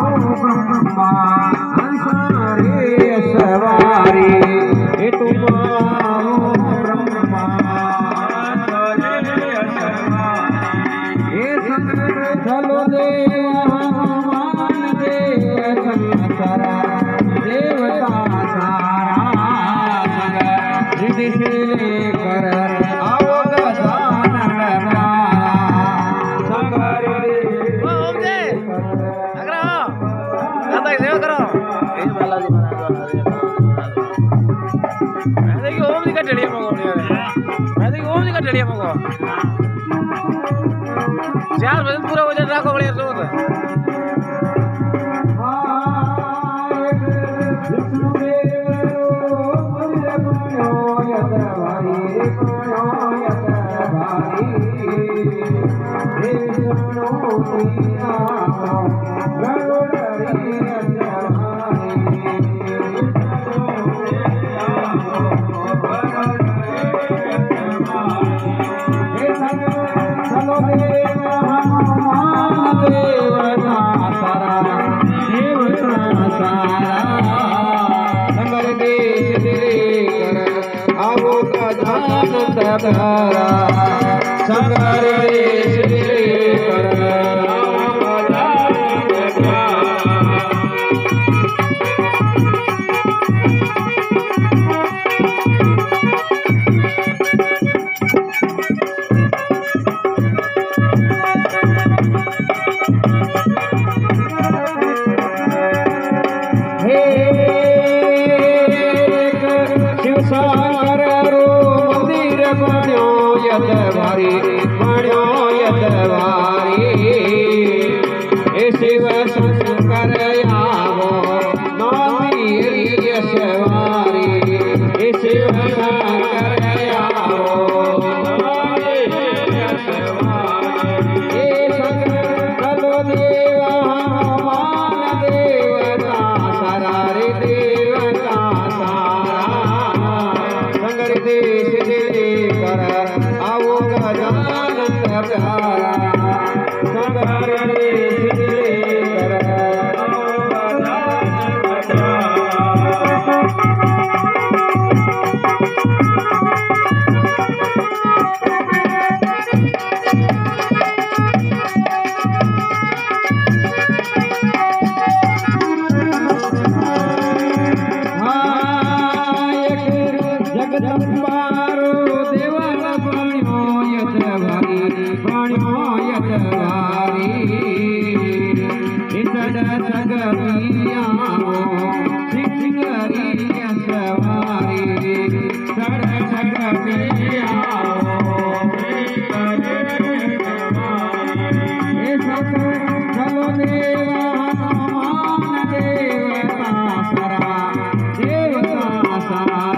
ब्रह्मा हंसारे सवारी हे तुम ब्रह्मा हे संत चलो देव मान देव संसारा देवता सारा रिद्धि से लेकर आओ गजानन प्यारा संगर चार बजे पूरा वजन राखो बढ़िया सोच संगर शिव शंकर आवो नौमी यशवारी शिव शंकर आवो चलो देवा मान देवता सारा रे देवता सारा संगर देश देकर आओ गजानन प्यारा संगर जगदंबारो देवल बण्यो यतवारी बण्यो यतवारी इतड जगमियावो सिंगरी सवारी सड जगमियावो चलो देवा मान देवता सारा देवता सारा